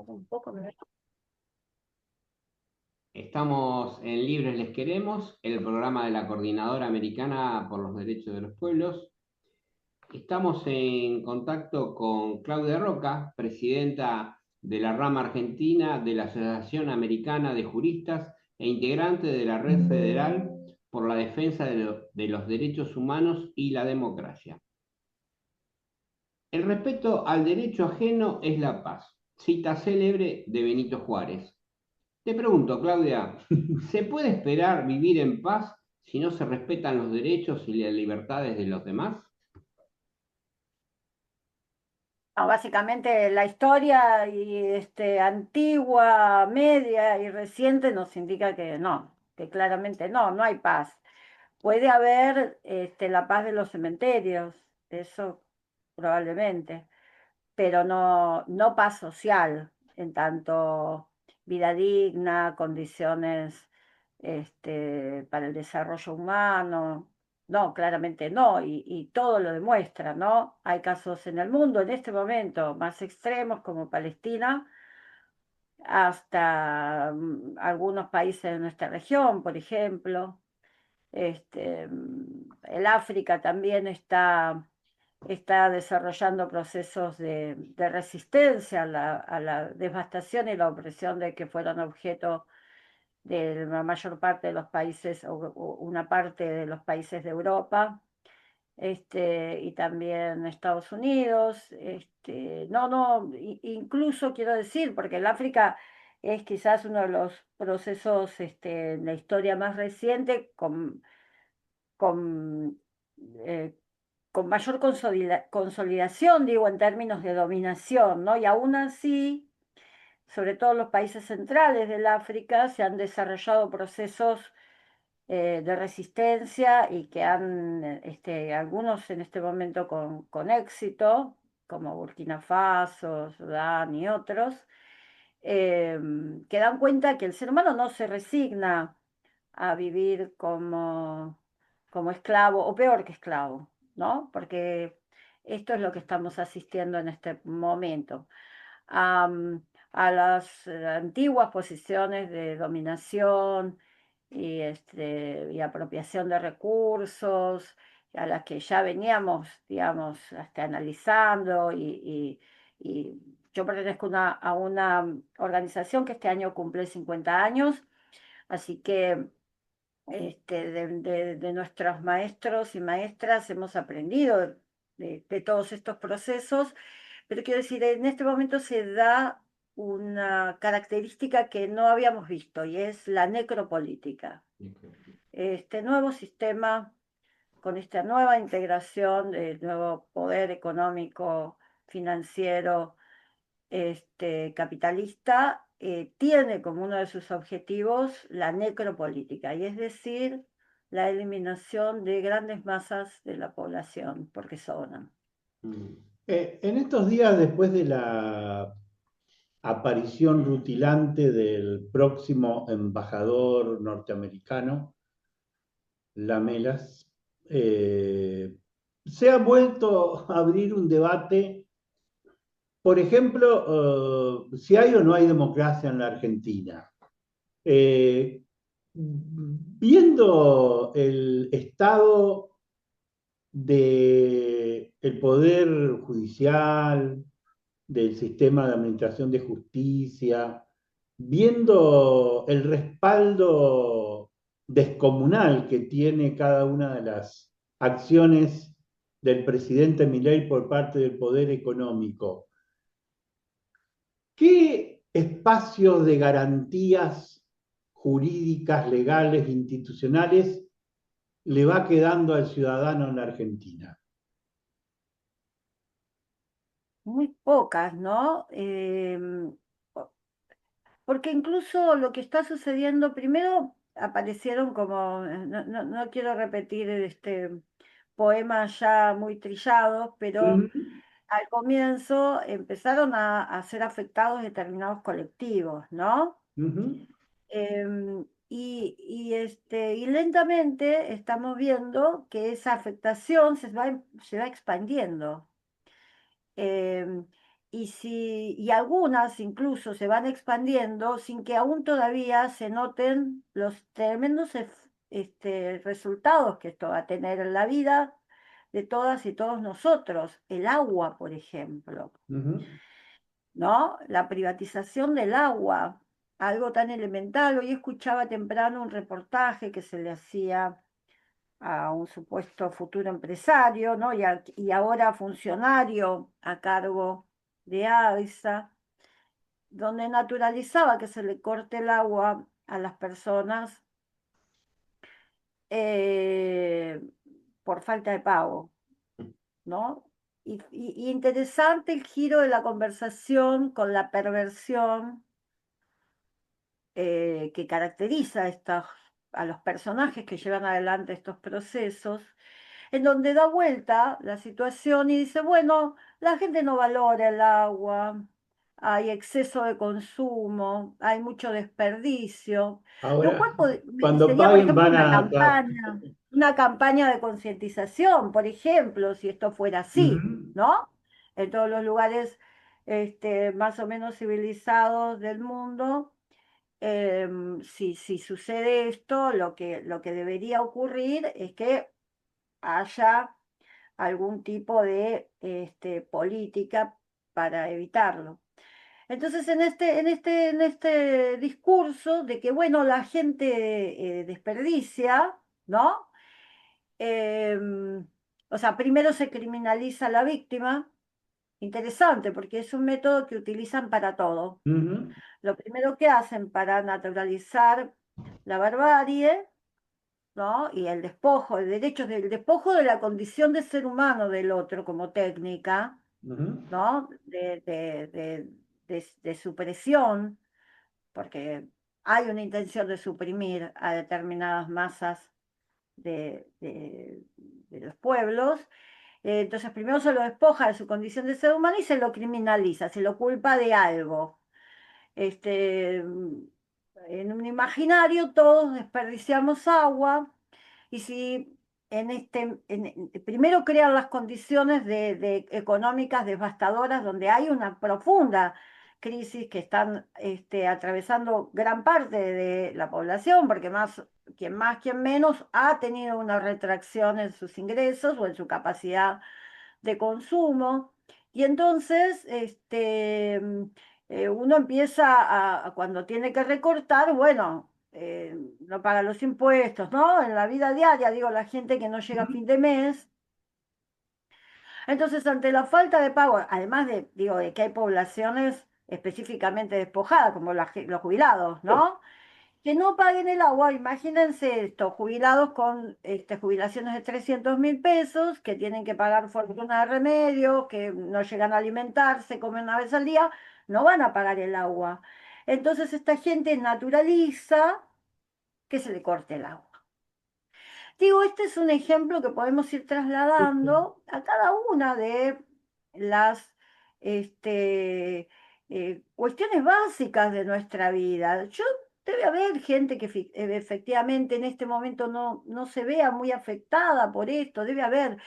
Un poco me... Estamos en Libres Les Queremos, el programa de la Coordinadora Americana por los Derechos de los Pueblos. Estamos en contacto con Claudia Roca, presidenta de la rama argentina de la Asociación Americana de Juristas e integrante de la Red Federal por la Defensa de los Derechos Humanos y la Democracia. El respeto al derecho ajeno es la paz. Cita célebre de Benito Juárez. Te pregunto, Claudia, ¿se puede esperar vivir en paz si no se respetan los derechos y las libertades de los demás? No, básicamente la historia y antigua, media y reciente nos indica que no, que claramente no, no hay paz. Puede haber la paz de los cementerios, eso probablemente, pero no, no paz social, en tanto vida digna, condiciones para el desarrollo humano. No, claramente no, y todo lo demuestra, ¿no? Hay casos en el mundo en este momento más extremos como Palestina, hasta algunos países de nuestra región, por ejemplo. El África también está desarrollando procesos de resistencia a la devastación y la opresión de que fueron objeto de la mayor parte de los países o una parte de los países de Europa. Y también Estados Unidos, no, no, incluso quiero decir, porque el África es quizás uno de los procesos en la historia más reciente con, eh, con mayor consolidación, digo, en términos de dominación, ¿no? Y aún así, sobre todo en los países centrales del África, se han desarrollado procesos de resistencia y que han, algunos en este momento con éxito, como Burkina Faso, Sudán y otros, eh, que dan cuenta que el ser humano no se resigna a vivir como esclavo, o peor que esclavo, ¿no? Porque esto es lo que estamos asistiendo en este momento. A, a las antiguas posiciones de dominación y apropiación de recursos, a las que ya veníamos, digamos, hasta analizando y yo pertenezco a una organización que este año cumple 50 años, así que de nuestros maestros y maestras hemos aprendido de todos estos procesos, pero quiero decir, en este momento se da una característica que no habíamos visto y es la necropolítica. Este nuevo sistema, con esta nueva integración del nuevo poder económico, financiero, capitalista, tiene como uno de sus objetivos la necropolítica, y es decir, la eliminación de grandes masas de la población, porque sobran. Mm. En estos días, después de la aparición rutilante del próximo embajador norteamericano, Lamelas, se ha vuelto a abrir un debate, por ejemplo, si hay o no hay democracia en la Argentina. Eh, Viendo el estado del poder judicial, del sistema de administración de justicia, viendo el respaldo descomunal que tiene cada una de las acciones del presidente Milei por parte del poder económico, ¿qué espacios de garantías jurídicas, legales, institucionales le va quedando al ciudadano en la Argentina? Muy pocas, ¿no? Porque incluso lo que está sucediendo, primero aparecieron como, no, no quiero repetir poemas ya muy trillados, pero Ujú, al comienzo empezaron a ser afectados determinados colectivos, ¿no? ujú. Y lentamente estamos viendo que esa afectación se va expandiendo. Em, y algunas incluso se van expandiendo sin que aún todavía se noten los tremendos resultados que esto va a tener en la vida de todas y todos nosotros. El agua, por ejemplo, Ujú. ¿no? La privatización del agua, algo tan elemental. Hoy escuchaba temprano un reportaje que se le hacía a un supuesto futuro empresario, ¿no? Y ahora funcionario a cargo de AISA, donde naturalizaba que se le corte el agua a las personas eh, por falta de pago, ¿no? Y interesante el giro de la conversación con la perversión que caracteriza a los personajes que llevan adelante estos procesos, en donde da vuelta la situación y dice, bueno, la gente no valora el agua, hay exceso de consumo, hay mucho desperdicio, lo Ahora, cual cuando sería, por paguen ejemplo, van a... una campaña de concientización, por ejemplo, si esto fuera así, Ujú, ¿no? En todos los lugares más o menos civilizados del mundo. Si sucede esto, lo que debería ocurrir es que haya algún tipo de política para evitarlo. Entonces, en este discurso de que, bueno, la gente desperdicia, ¿no? Em, o sea, primero se criminaliza a la víctima, interesante, porque es un método que utilizan para todo. ujú, Lo primero que hacen para naturalizar la barbarie, ¿no? Y el despojo, el despojo de la condición de ser humano del otro como técnica, ujú, ¿no? De supresión, porque hay una intención de suprimir a determinadas masas de los pueblos. Entonces, primero se lo despoja de su condición de ser humano y se lo criminaliza, se lo culpa de algo. Este, en un imaginario todos desperdiciamos agua y si primero crean las condiciones económicas devastadoras donde hay una profunda crisis que están atravesando gran parte de la población, porque más, quien menos ha tenido una retracción en sus ingresos o en su capacidad de consumo. Y entonces, uno empieza cuando tiene que recortar, bueno, no paga los impuestos, ¿no? En la vida diaria, digo, la gente que no llega a fin de mes. Entonces, ante la falta de pago, además digo, de que hay poblaciones específicamente despojadas, como los jubilados, ¿no? Que no paguen el agua, imagínense estos jubilados con jubilaciones de 300.000 pesos, que tienen que pagar fortuna de remedios, que no llegan a alimentarse, comen una vez al día, no van a pagar el agua. Entonces esta gente naturaliza que se le corte el agua. Digo, este es un ejemplo que podemos ir trasladando a cada una de las este, cuestiones básicas de nuestra vida. Debe haber gente que efectivamente en este momento no se vea muy afectada por esto, debe haber,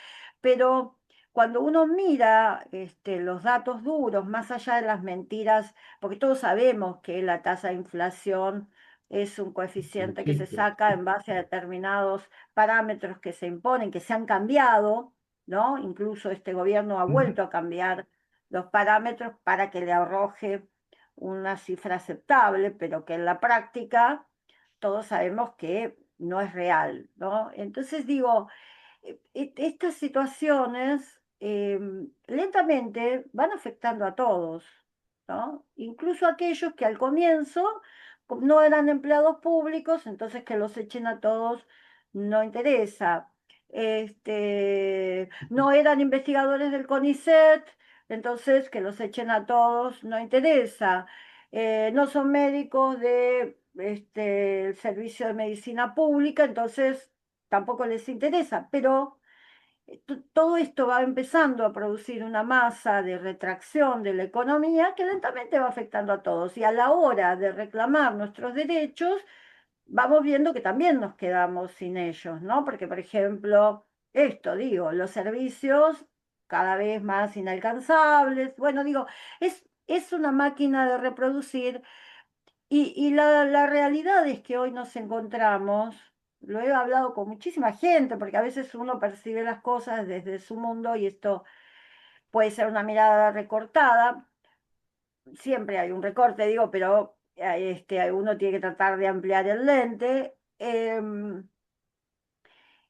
pero cuando uno mira los datos duros, más allá de las mentiras, porque todos sabemos que la tasa de inflación es un un coeficiente que se chiste. saca en base a determinados parámetros que se imponen, que se han cambiado, ¿no? Incluso este gobierno ha Ujú, vuelto a cambiar los parámetros para que le arroje una cifra aceptable, pero que en la práctica todos sabemos que no es real, ¿no? Entonces digo, estas situaciones lentamente van afectando a todos, ¿no? Incluso a aquellos que al comienzo no eran empleados públicos, entonces que los echen a todos no interesa. No eran investigadores del CONICET, entonces que los echen a todos no interesa. No son médicos el servicio de medicina pública, entonces tampoco les interesa, pero todo esto va empezando a producir una masa de retracción de la economía que lentamente va afectando a todos. Y a la hora de reclamar nuestros derechos, vamos viendo que también nos quedamos sin ellos, ¿no? Porque, por ejemplo, esto digo, los servicios. cada vez más inalcanzables. Bueno, digo, es una máquina de reproducir y la realidad es que hoy nos encontramos, lo he hablado con muchísima gente, porque a veces uno percibe las cosas desde su mundo y esto puede ser una mirada recortada. Siempre hay un recorte, digo, pero uno tiene que tratar de ampliar el lente.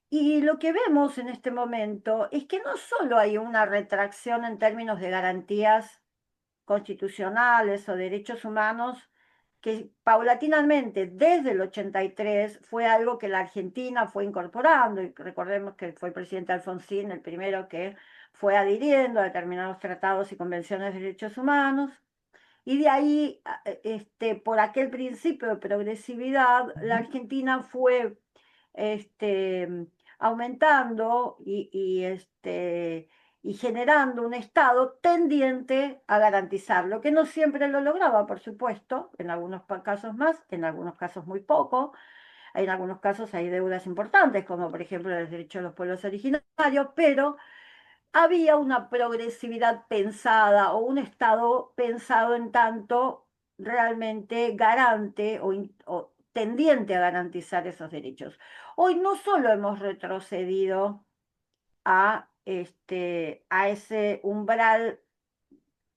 Y lo que vemos en este momento es que no solo hay una retracción en términos de garantías constitucionales o derechos humanos, que paulatinamente desde el 83 fue algo que la Argentina fue incorporando, y recordemos que fue el presidente Alfonsín el primero que fue adhiriendo a determinados tratados y convenciones de derechos humanos, y de ahí, por aquel principio de progresividad, la Argentina fue aumentando y generando un Estado tendiente a garantizarlo, que no siempre lo lograba, por supuesto, en algunos casos más, en algunos casos muy poco. En algunos casos hay deudas importantes, como por ejemplo el derecho de los pueblos originarios, pero había una progresividad pensada o un Estado pensado en tanto realmente garante o tendiente a garantizar esos derechos. Hoy no solo hemos retrocedido a ese umbral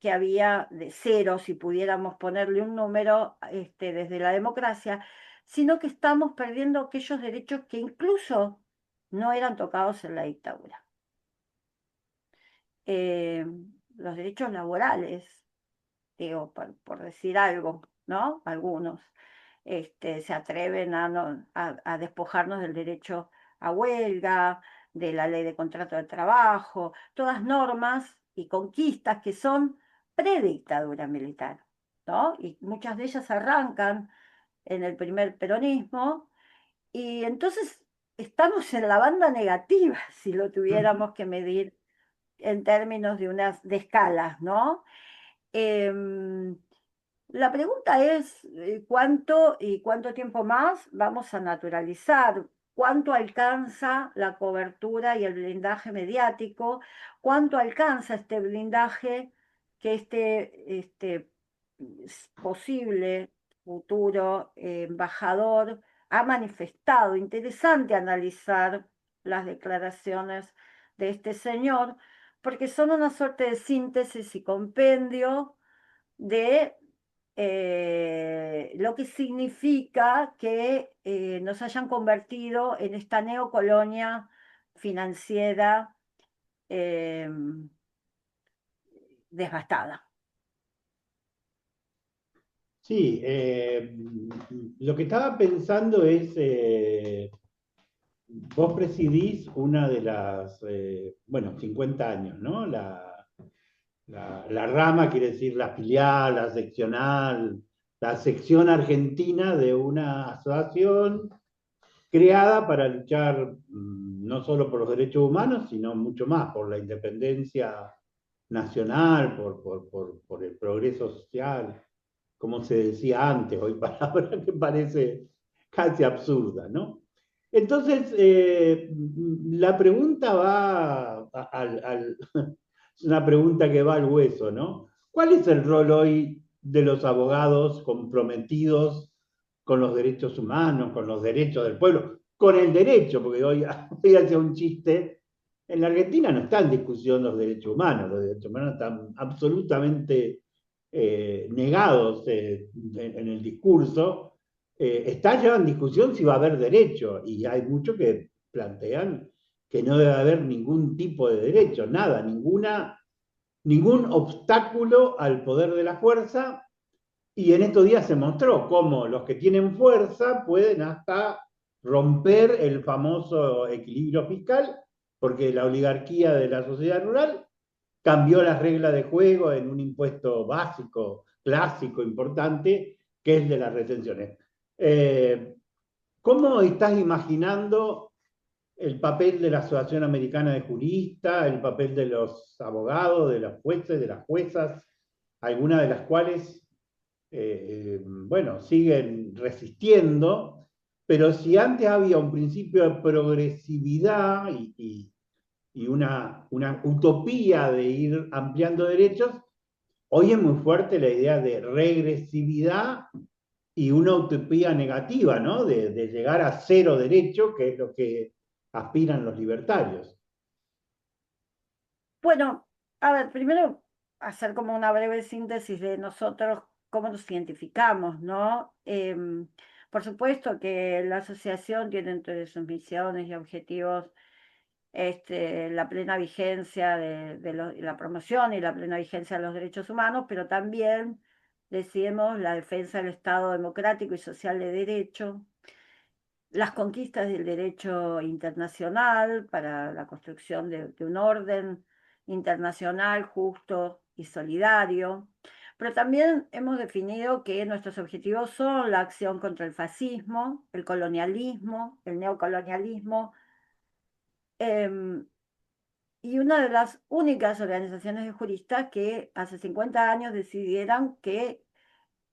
que había de cero, si pudiéramos ponerle un número desde la democracia, sino que estamos perdiendo aquellos derechos que incluso no eran tocados en la dictadura. eh, los derechos laborales, digo, por decir algo, ¿no? Algunos se atreven a despojarnos del derecho a huelga, de la ley de contrato de trabajo, todas normas y conquistas que son predictadura militar, ¿no? Y muchas de ellas arrancan en el primer peronismo, y entonces estamos en la banda negativa, si lo tuviéramos que medir en términos de escalas, ¿no? Em, la pregunta es cuánto y cuánto tiempo más vamos a naturalizar, cuánto alcanza la cobertura y el blindaje mediático, cuánto alcanza este blindaje que este posible futuro embajador ha manifestado. Interesante analizar las declaraciones de este señor, porque son una suerte de síntesis y compendio de lo que significa que nos hayan convertido en esta neocolonia financiera eh, desgastada. Sí, lo que estaba pensando es, vos presidís una de las, bueno, 50 años, ¿no? La rama quiere decir la filial, la seccional, la sección argentina de una asociación creada para luchar no solo por los derechos humanos, sino mucho más, por la independencia nacional, por el progreso social, como se decía antes, hoy palabra que parece casi absurda, ¿no? Entonces, la pregunta va es una pregunta que va al hueso, ¿no? ¿Cuál es el rol hoy de los abogados comprometidos con los derechos humanos, con los derechos del pueblo, con el derecho? Porque hoy hacía un chiste, en la Argentina no está en discusión los derechos humanos están absolutamente negados en el discurso. Está ya en discusión si va a haber derecho, y hay muchos que plantean que no debe haber ningún tipo de derecho, nada, ningún obstáculo al poder de la fuerza, y en estos días se mostró cómo los que tienen fuerza pueden hasta romper el famoso equilibrio fiscal, porque la oligarquía de la sociedad rural cambió las reglas de juego en un impuesto básico, clásico, importante, que es de las retenciones. ¿Cómo estás imaginando el papel de la Asociación Americana de Juristas, el papel de los abogados, de los jueces, de las juezas, algunas de las cuales, bueno, siguen resistiendo, pero si antes había un principio de progresividad y y una utopía de ir ampliando derechos, hoy es muy fuerte la idea de regresividad y una utopía negativa, ¿no? De llegar a cero derecho, que es lo que aspiran los libertarios. Bueno, a ver, primero hacer como una breve síntesis de nosotros, cómo nos identificamos, ¿no? Por supuesto que la asociación tiene entre sus misiones y objetivos la plena vigencia la promoción y la plena vigencia de los derechos humanos, pero también decimos la defensa del Estado democrático y social de derecho, las conquistas del derecho internacional para la construcción de un orden internacional justo y solidario. Pero también hemos definido que nuestros objetivos son la acción contra el fascismo, el colonialismo, el neocolonialismo, y una de las únicas organizaciones de juristas que hace 50 años decidieran que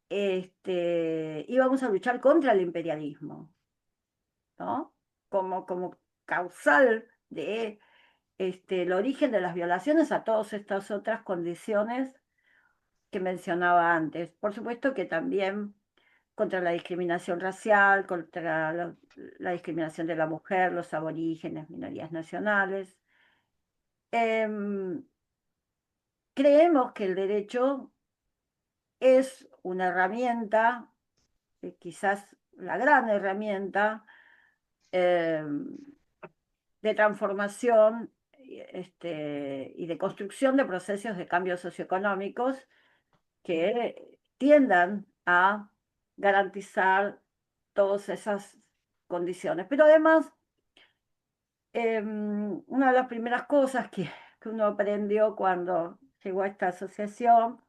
íbamos a luchar contra el imperialismo, ¿no? Como causal de el origen de las violaciones a todas estas otras condiciones que mencionaba antes. Por supuesto que también contra la discriminación racial, contra la discriminación de la mujer, los aborígenes, minorías nacionales. Creemos que el derecho es una herramienta, quizás la gran herramienta, eh, de transformación y de construcción de procesos de cambios socioeconómicos que tiendan a garantizar todas esas condiciones. Pero además, una de las primeras cosas que uno aprendió cuando llegó a esta asociación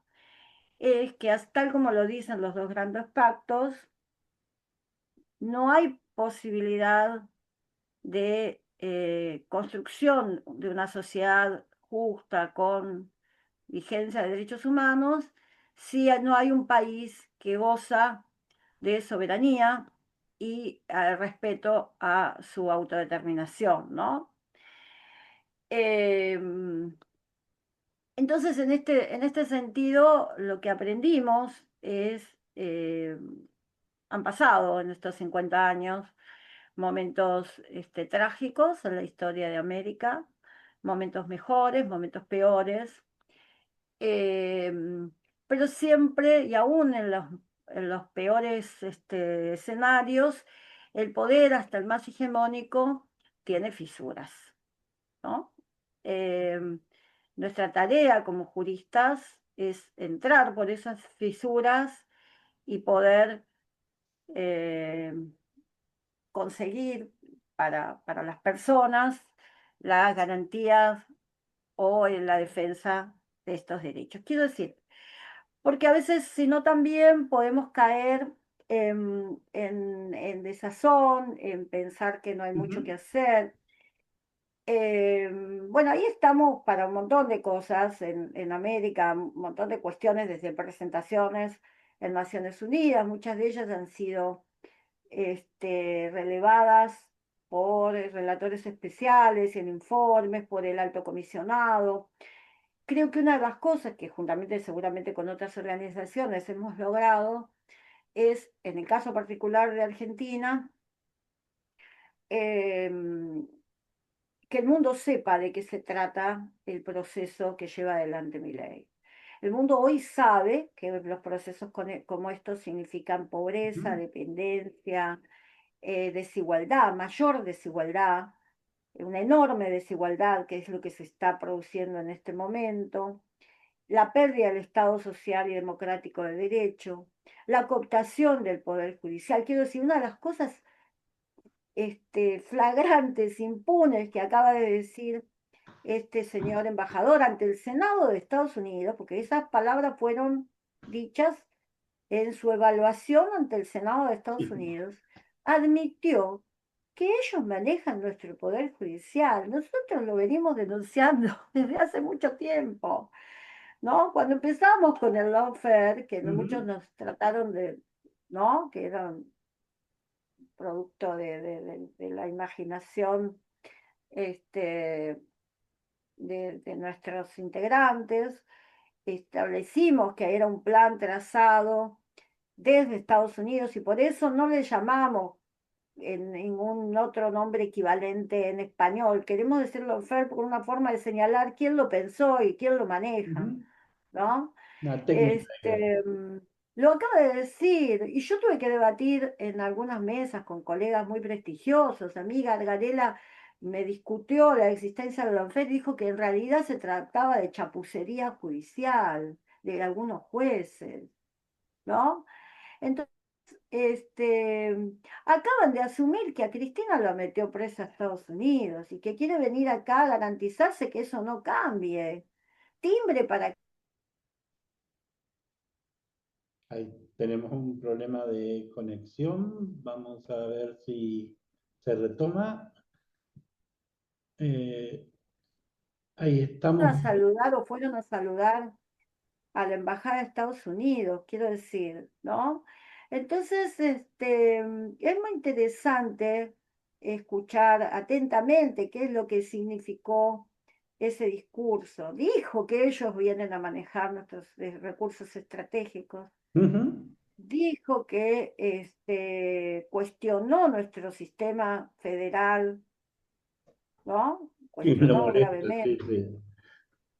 es que, tal como lo dicen los dos grandes pactos, no hay posibilidad de construcción de una sociedad justa con vigencia de derechos humanos si no hay un país que goza de soberanía y respeto a su autodeterminación, ¿no? Entonces, en este sentido, lo que aprendimos es, han pasado en estos 50 años momentos trágicos en la historia de América, momentos mejores, momentos peores, pero siempre, y aún en los peores escenarios, el poder, hasta el más hegemónico, tiene fisuras, ¿no? Nuestra tarea como juristas es entrar por esas fisuras y poder eh, conseguir para las personas las garantías o en la defensa de estos derechos. Quiero decir, porque a veces, si no, también podemos caer en desazón, en pensar que no hay mucho que hacer. Bueno, ahí estamos para un montón de cosas en América, un montón de cuestiones desde presentaciones en Naciones Unidas, muchas de ellas han sido relevadas por relatores especiales, en informes, por el alto comisionado. Creo que una de las cosas que juntamente seguramente con otras organizaciones hemos logrado es, en el caso particular de Argentina, eh, que el mundo sepa de qué se trata el proceso que lleva adelante Milei. El mundo hoy sabe que los procesos como estos significan pobreza, dependencia, desigualdad, mayor desigualdad, una enorme desigualdad, que es lo que se está produciendo en este momento, la pérdida del Estado social y democrático de derecho, la cooptación del Poder Judicial. Quiero decir, una de las cosas flagrantes, impunes, que acaba de decir este señor embajador ante el Senado de Estados Unidos, porque esas palabras fueron dichas en su evaluación ante el Senado de Estados Unidos, admitió que ellos manejan nuestro poder judicial. Nosotros lo venimos denunciando desde hace mucho tiempo, ¿no? Cuando empezamos con el lawfare, que muchos nos trataron de, ¿no? Que eran producto de la imaginación de nuestros integrantes, establecimos que era un plan trazado desde Estados Unidos y por eso no le llamamos en ningún otro nombre equivalente en español. Queremos decirlo FER por una forma de señalar quién lo pensó y quién lo maneja, Ujú. ¿no? Una técnica, digamos. Lo acaba de decir, y yo tuve que debatir en algunas mesas con colegas muy prestigiosos. Amiga Garela me discutió la existencia de la FED, dijo que en realidad se trataba de chapucería judicial de algunos jueces, ¿no? Entonces, acaban de asumir que a Cristina la metió presa a Estados Unidos y que quiere venir acá a garantizarse que eso no cambie. Timbre para... Ahí tenemos un problema de conexión. Vamos a ver si se retoma. Eh, ahí a estamos. saludar o fueron a saludar a la embajada de Estados Unidos, quiero decir, ¿no? Entonces, es muy interesante escuchar atentamente qué es lo que significó ese discurso. Dijo que ellos vienen a manejar nuestros recursos estratégicos. Ujú. Dijo que cuestionó nuestro sistema federal, ¿no? Sí, me lo Cuestionó molesta, sí, gravemente. sí.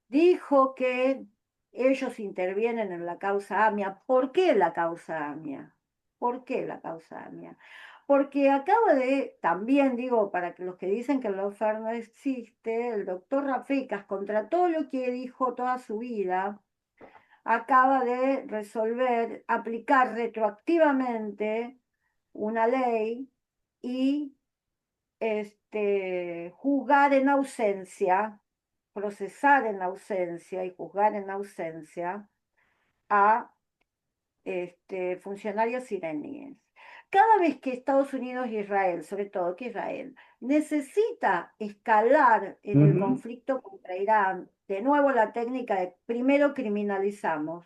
Dijo que ellos intervienen en la causa AMIA. ¿Por qué la causa AMIA? ¿Por qué la causa AMIA? Porque acaba de, también digo, para que los que dicen que el lawfare no existe, el doctor Rafecas, contra todo lo que dijo toda su vida, acaba de resolver aplicar retroactivamente una ley y juzgar en ausencia, procesar en ausencia y juzgar en ausencia a funcionarios iraníes. Cada vez que Estados Unidos y Israel, sobre todo que Israel, necesita escalar en el Ujú. conflicto contra Irán, de nuevo la técnica de primero criminalizamos,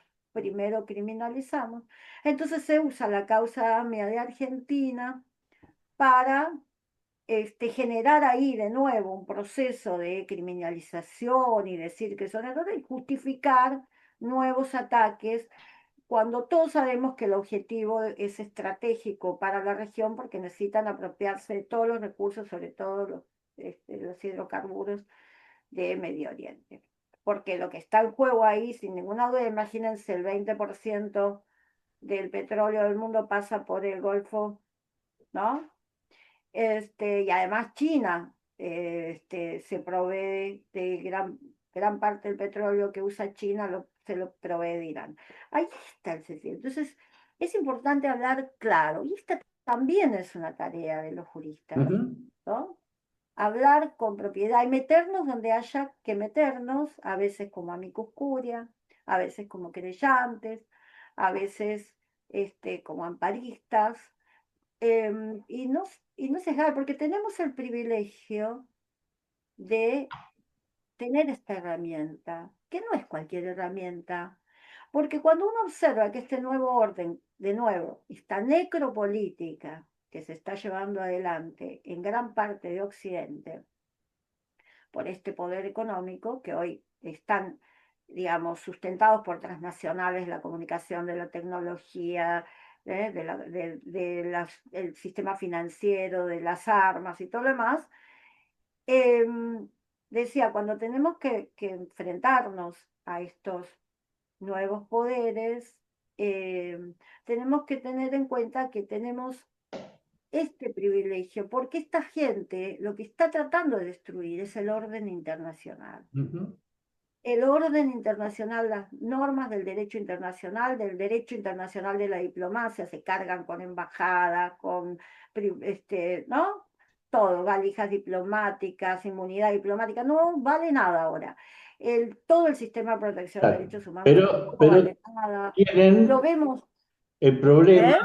entonces se usa la causa AMIA de Argentina para generar ahí de nuevo un proceso de criminalización y decir que son errores y justificar nuevos ataques cuando todos sabemos que el objetivo es estratégico para la región porque necesitan apropiarse de todos los recursos, sobre todo los hidrocarburos de Medio Oriente. Porque lo que está en juego ahí, sin ninguna duda, imagínense, el 20% del petróleo del mundo pasa por el Golfo, ¿no? Y además China se provee de gran parte del petróleo que usa China, se lo provee de Irán. Ahí está el sentido. Entonces, es importante hablar claro, y esta también es una tarea de los juristas, Ujú. ¿no? Hablar con propiedad y meternos donde haya que meternos, a veces como amicus curia, a veces como querellantes, a veces como amparistas, y no se sabe, porque tenemos el privilegio de tener esta herramienta, que no es cualquier herramienta, porque cuando uno observa que este nuevo orden, de nuevo, esta necropolítica que se está llevando adelante en gran parte de Occidente por este poder económico, que hoy están, digamos, sustentados por transnacionales, la comunicación de la tecnología, del sistema financiero, de las armas y todo lo demás, eh, decía, cuando tenemos que enfrentarnos a estos nuevos poderes, eh, tenemos que tener en cuenta que tenemos este privilegio, porque esta gente lo que está tratando de destruir es el orden internacional. Ujú. El orden internacional, las normas del derecho internacional de la diplomacia, se cargan con embajadas, con, ¿no? Todo, valijas diplomáticas, inmunidad diplomática, no vale nada ahora. Todo el sistema de protección de Claro. derechos humanos Pero, tampoco pero vale nada. Lo tienen vemos, el problema. ¿eh?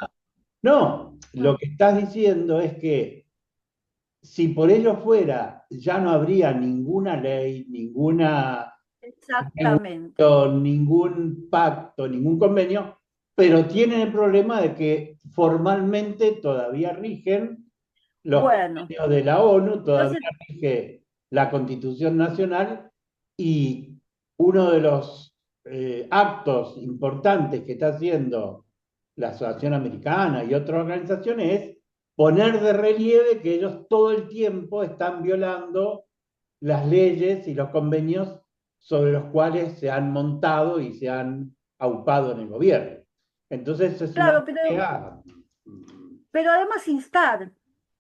No, lo Mm, que estás diciendo es que si por ello fuera, ya no habría ninguna ley, ninguna exactamente. regulación, ningún pacto, ningún convenio, pero tienen el problema de que formalmente todavía rigen los Bueno, convenios de la ONU, todavía entonces, rige la Constitución Nacional Y uno de los actos importantes que está haciendo la Asociación Americana y otras organizaciones es poner de relieve que ellos todo el tiempo están violando las leyes y los convenios sobre los cuales se han montado y se han aupado en el gobierno. Entonces es una Claro, tarea. pero además instar.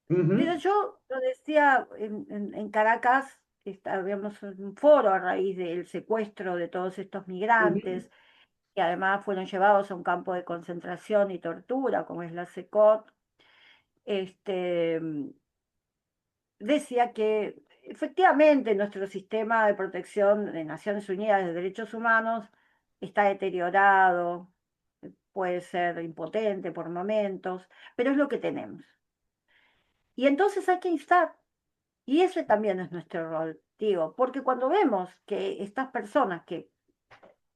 Mira, Ujú, yo lo decía en Caracas, habíamos un foro a raíz del secuestro de todos estos ujú, migrantes, que además fueron llevados a un campo de concentración y tortura, como es la SECOT. Este, decía que efectivamente nuestro sistema de protección de Naciones Unidas de Derechos Humanos está deteriorado, puede ser impotente por momentos, pero es lo que tenemos. Y entonces hay que instar. Y ese también es nuestro rol, digo, porque cuando vemos que estas personas que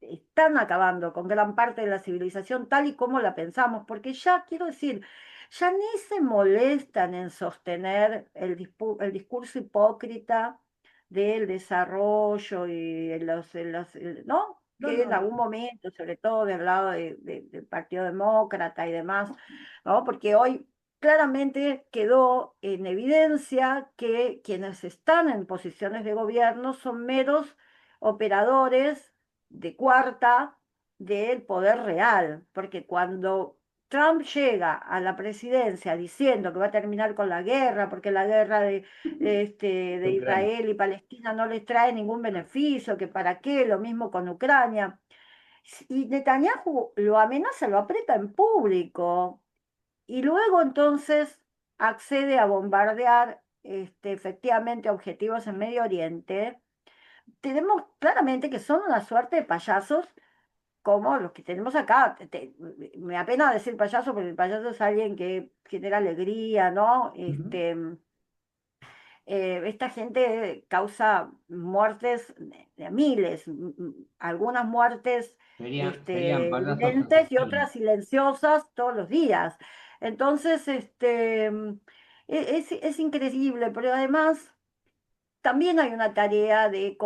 están acabando con gran parte de la civilización tal y como la pensamos, porque ya quiero decir, ya ni se molestan en sostener el discurso hipócrita del desarrollo y ¿no? no, Que en no, no. algún momento, sobre todo del lado del Partido Demócrata y demás, ¿no? Porque hoy claramente quedó en evidencia que quienes están en posiciones de gobierno son meros operadores de cuarta del poder real, porque cuando Trump llega a la presidencia diciendo que va a terminar con la guerra, porque la guerra de Ucrania. Israel y Palestina no les trae ningún beneficio, que para qué, lo mismo con Ucrania. Y Netanyahu lo amenaza, lo aprieta en público, y luego entonces accede a bombardear efectivamente objetivos en Medio Oriente. Tenemos claramente que son una suerte de payasos como los que tenemos acá. Me apena decir payaso, porque el payaso es alguien que genera alegría, ¿no? Ujú, Esta gente causa muertes de miles, algunas muertes serían payasos evidentes y asesinos. otras silenciosas todos los días. Entonces, es increíble, pero además también hay una tarea de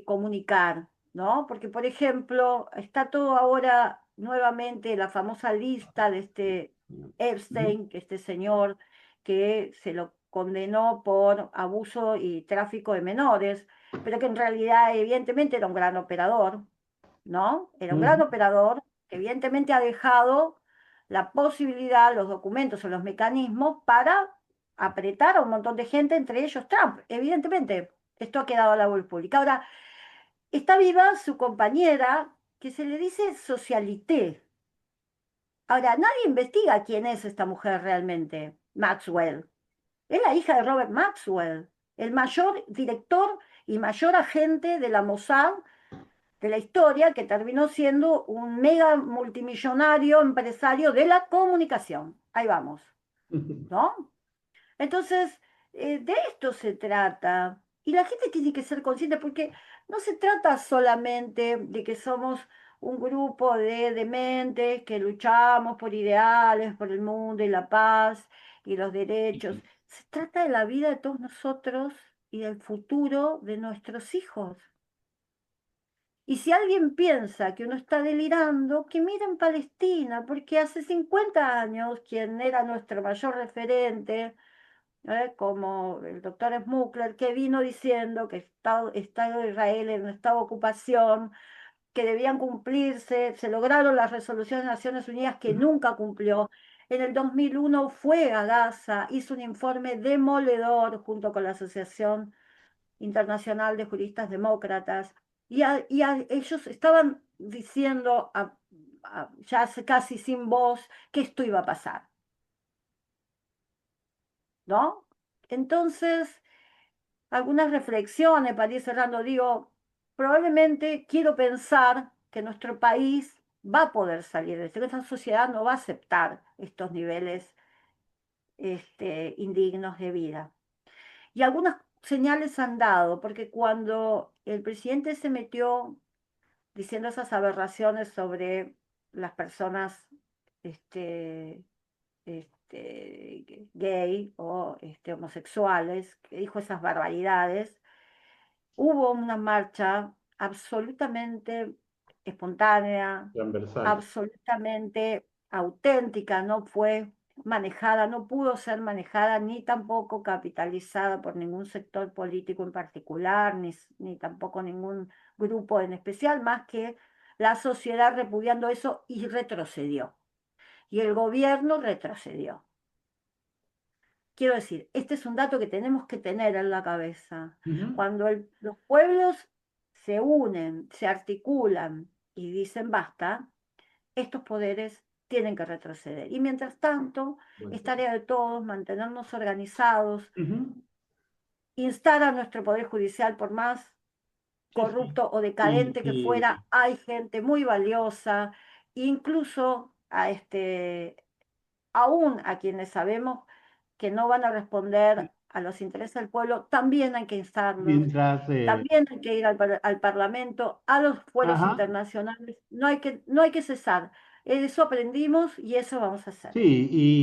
comunicar, ¿no? Porque, por ejemplo, está todo ahora nuevamente la famosa lista de este ujú, Epstein, que este señor que se lo condenó por abuso y tráfico de menores, pero que en realidad evidentemente era un gran operador, ¿no? Era un gran ujú. operador que evidentemente ha dejado la posibilidad, los documentos o los mecanismos para apretar a un montón de gente, entre ellos Trump. Evidentemente, esto ha quedado a la voz pública. Ahora, está viva su compañera, que se le dice socialité. Ahora, nadie investiga quién es esta mujer realmente, Maxwell. Es la hija de Robert Maxwell, el mayor director y mayor agente de la Mossad de la historia, que terminó siendo un mega multimillonario empresario de la comunicación. Ahí vamos, ¿no? Entonces, de esto se trata. Y la gente tiene que ser consciente porque no se trata solamente de que somos un grupo de dementes que luchamos por ideales, por el mundo y la paz y los derechos. Se trata de la vida de todos nosotros y del futuro de nuestros hijos. Y si alguien piensa que uno está delirando, que mire en Palestina, porque hace 50 años quien era nuestro mayor referente, como el doctor Smukler, que vino diciendo que Estado de Israel era un estado de ocupación, que debían cumplirse, se lograron las resoluciones de Naciones Unidas que nunca cumplió. En el 2001 fue a Gaza, hizo un informe demoledor junto con la Asociación Internacional de Juristas Demócratas, ellos estaban diciendo ya casi sin voz que esto iba a pasar, ¿no? Entonces, algunas reflexiones para ir cerrando, digo, probablemente quiero pensar que nuestro país va a poder salir de esto, que esta sociedad no va a aceptar estos niveles indignos de vida. Y algunas señales han dado, porque cuando el presidente se metió diciendo esas aberraciones sobre las personas este, gay o homosexuales, que dijo esas barbaridades, hubo una marcha absolutamente espontánea, transversal. absolutamente auténtica, no fue manejada, no pudo ser manejada ni tampoco capitalizada por ningún sector político en particular, ni tampoco ningún grupo en especial, más que la sociedad repudiando eso y retrocedió. Y el gobierno retrocedió. Quiero decir, este es un dato que tenemos que tener en la cabeza. Cuando los pueblos se unen, se articulan y dicen basta, estos poderes tienen que retroceder. Y mientras tanto, es tarea de todos mantenernos organizados, instar a nuestro poder judicial, por más corrupto o decadente que fuera, hay gente muy valiosa, incluso aún a quienes sabemos que no van a responder a los intereses del pueblo, también hay que instarlos, también hay que ir al Parlamento, a los fueros internacionales, no hay que cesar. Eso aprendimos y eso vamos a hacer. Sí, y